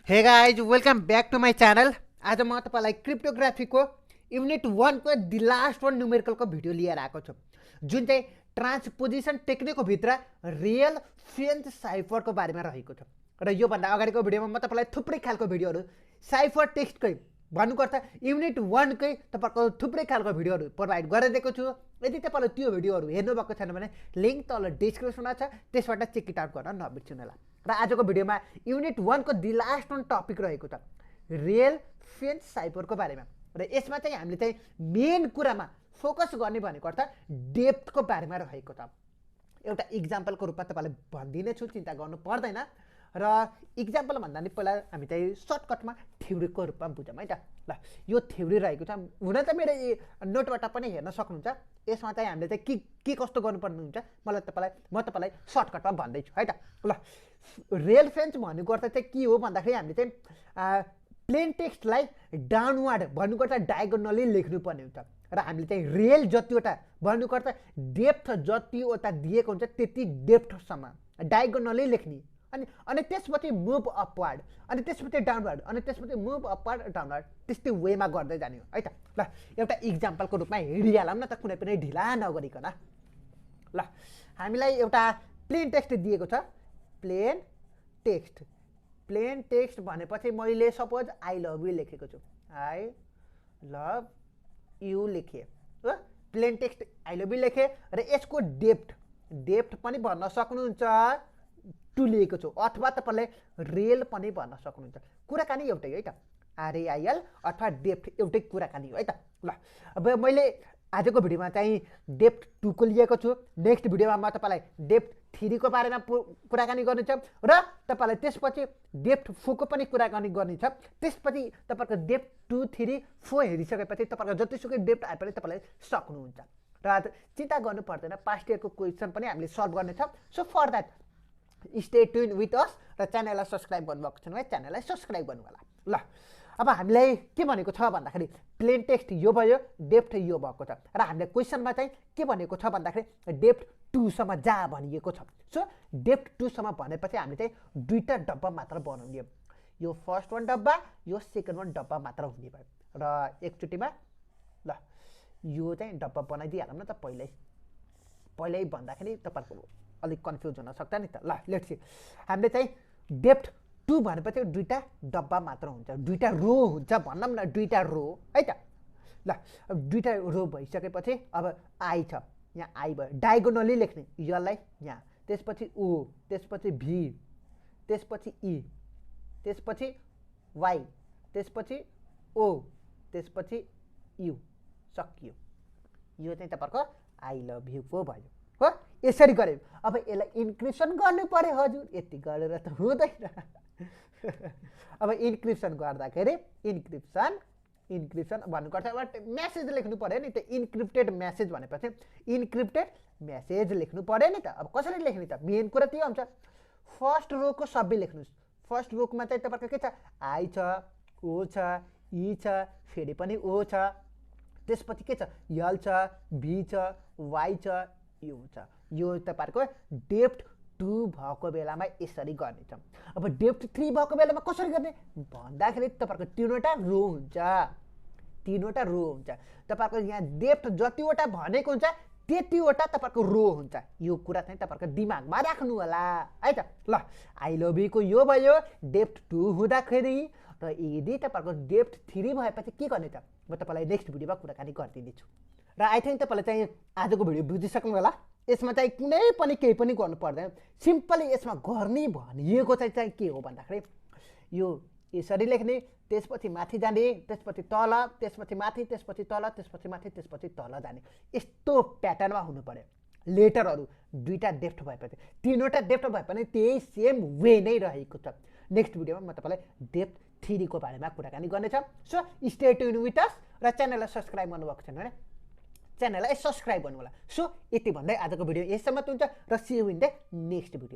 Hey guys welcome back to my channel. आज म तपाईलाई क्रिप्टोग्राफीको युनिट 1 को दि लास्ट वन न्युमेरिकलको भिडियो लिएर आएको छु, जुन चाहिँ ट्रान्सपोजिसन टेक्निकको भित्र रियल फेन्च साइफरको बारेमा रहेको छ। र यो भन्दा अगाडिको भिडियोमा म तपाईलाई थुप्रै खालको भिडियोहरू साइफर टेक्स्टकै भन्नुपर्छ युनिट 1 कै तपाईको थुप्रै खालको भिडियोहरू प्रोभाइड गरिदिएको छु। यदि तपाईले त्यो भिडियोहरू हेर्नु भएको छैन भने लिंक तल डिस्क्रिप्सनमा छ, त्यसबाट चेक इट आउट गर्न नबिर्सनु होला। र आजको भिडियोमा युनिट 1 को दि लास्ट वन टपिक रहेको छ रियल फेन्च साइफरको बारेमा। र यसमा चाहिँ हामीले चाहिँ मेन कुरामा फोकस गर्ने भनेको अर्थ डेप्थको बारेमा रहेको छ। एउटा इक्जाम्पलको रूपमा तपाईलाई भन्दिने छु, चिन्ता गर्नु पर्दैन। र इक्जाम्पल भन्दा नि पहिला हामी चाहिँ सर्टकटमा थ्योरीको रूपमा बुझौँ है त। ल यो थ्योरी रहेको छ, हुन त मेरो नोटबाट पनि हेर्न सक्नुहुन्छ। यसमा चाहिँ हामीले चाहिँ के कस्तो गर्नुपर्ने हुन्छ म तपाईलाई सर्टकटमा भन्दैछु है त। ल रियल फेन्च भनेको अर्थ चाहिँ के हो भन्दाखेरि हामीले चाहिँ प्लेन टेक्स्टलाई डाउनवर्ड भन्नुको अर्थ डायगोनली लेख्नुपर्ने हुन्छ। र हामीले चाहिँ रियल जतिवटा भन्नुको अर्थ डेप्थ जतिवटा दिएको हुन्छ त्यति डेप्थसम्म डायगोनली लेख्ने, अनि त्यसपछि मुभ अपवार्ड, अनि त्यसपछि डाउनवर्ड, अनि त्यसपछि मुभ अपवार्ड डाउनवर्ड, त्यस्तै वेमा गर्दै जाने हो है त। ल एउटा इक्जाम्पलको रूपमा हेरिहालौँ न त, कुनै पनि ढिला नगरिकन। ल हामीलाई एउटा प्लेन टेक्स्ट दिएको छ। प्लेन टेक्स्ट भनेपछि मैले सपोज आई लभ यु लेखेको छु, आई लभ यु लेखेँ हो। Plain text I love you लेखेँ र यसको डेप्थ पनि भन्न सक्नुहुन्छ, टु लिएको छु, अथवा तपाईँले रियल पनि भन्न सक्नुहुन्छ। कुराकानी एउटै है त, आरएआइएल अथवा डेप्थ एउटै कुराकानी हो है त। ल अब मैले आजको भिडियोमा चाहिँ डेप्थ 2 को लिएको छु। नेक्स्ट भिडियोमा म तपाईँलाई डेप्थ 3 को बारेमा कुराकानी गर्नेछ र तपाईँलाई त्यसपछि डेप्थ 4 को पनि कुराकानी गर्नेछ। त्यसपछि तपाईँको डेप्थ 2, 3, 4 हेरिसकेपछि तपाईँको जतिसुकै डेप्थ आए पनि तपाईँले सक्नुहुन्छ। र चिन्ता गर्नु पर्दैन, पास्ट इयरको क्वेसन पनि हामीले सल्भ गर्नेछ। So for that stay tune with us. र च्यानललाई सब्सक्राइब गर्नुभएको छैन भने च्यानललाई सब्सक्राइब गर्नु होला। ल अब हामीलाई के भनेको छ भन्दाखेरि प्लेन टेक्स्ट यो भयो, डेप्थ यो भएको छ। र हामीले क्वेसनमा चाहिँ के भनेको छ भन्दाखेरि डेप्थ 2 सम्म जा भनिएको छ। सो डेप्थ 2 सम्म भनेपछि हामीले चाहिँ दुईटा डब्बा मात्र बनाउने, यो फर्स्ट वान डब्बा, यो सेकेन्ड वान डब्बा मात्र हुने भयो। र एकचोटिमा ल यो चाहिँ डब्बा बनाइदिइहालौँ न त। पहिल्यै भन्दाखेरि तपाईँहरूको अलिक कन्फ्युज हुन सक्छ नि त। ल लेट्स सी, हामीले चाहिँ डेप्थ 2 भनेपछि दुईटा डब्बा मात्र हुन्छ, दुईटा रो हुन्छ भनौँ न, दुईटा रो है त। ल अब दुईटा रो भइसकेपछि अब आई छ, यहाँ आई भयो, डायगोनली लेख्ने यसलाई यहाँ, त्यसपछि ओ, त्यसपछि भी, त्यसपछि ई, त्यसपछि वाई, त्यसपछि ओ, त्यसपछि यु, सकियो। यो चाहिँ तपाईँको आई लभ युको भयो हो। यसरी गऱ्यो। अब यसलाई इन्क्रिप्सन गर्नु पर्यो हजुर, यति गरेर त हुँदैन। अब इन्क्रिप्सन गर्दाखेरि इन्क्रिप्सन भन्नुको अर्थ म्यासेज लेख्नु पर्यो नि त। इन्क्रिप्टेड म्यासेज भनेपछि इन्क्रिप्टेड म्यासेज लेख्नु पर्यो नि त। अब कसरी लेख्ने त, मेन कुरा त्यो हुन्छ। फर्स्ट रोको सबै लेख्नुहोस्। फर्स्ट रोमा चाहिँ तपाईँको के छ, आई छ, ओ छ, ई छ, फेरि पनि ओ छ, त्यसपछि के छ, यल छ, भी छ, वाई छ, यु छ। यो तपाईँहरूको डेप्थ 2 भएको बेलामा यसरी गर्नेछ। अब डेप्थ 3 भएको बेलामा कसरी गर्ने भन्दाखेरि तपाईँहरूको तीनवटा रो हुन्छ, तपाईँहरूको यहाँ डेप्थ जतिवटा भनेको हुन्छ त्यतिवटा तपाईँहरूको रो हुन्छ। यो कुरा चाहिँ तपाईँहरूको दिमागमा राख्नु होला है त। ल आई लभ युको यो भयो डेप्थ 2 हुँदाखेरि। र यदि तपाईँहरूको डेप्थ 3 भएपछि के गर्ने त म तपाईँलाई नेक्स्ट भिडियोमा कुराकानी गरिदिनेछु। र आई थिङ्क तपाईँले चाहिँ आजको भिडियो बुझिसक्नु होला। यसमा चाहिँ कुनै पनि केही पनि गर्नु पर्दैन, सिम्पली यसमा गर्ने भनिएको चाहिँ के हो भन्दाखेरि यो यसरी लेख्ने, त्यसपछि माथि जाने, त्यसपछि तल, त्यसपछि माथि, त्यसपछि तल, त्यसपछि माथि, त्यसपछि तल जाने, यस्तो प्याटर्नमा हुनु पर्यो। लेटरहरू दुईटा डेप्थ भएपछि, तीनवटा डेप्थ भए पनि त्यही सेम वे नै रहेको छ। नेक्स्ट भिडियोमा म तपाईँलाई डेप्थ 3 को बारेमा कुराकानी गर्नेछ। So stay tune with us. र च्यानललाई सब्सक्राइब गर्नुभएको छैन भने च्यानललाई सब्सक्राइब गर्नु होला। सो यति भन्दै आजको भिडियो यसम्म हुन्छ र see you in the next video.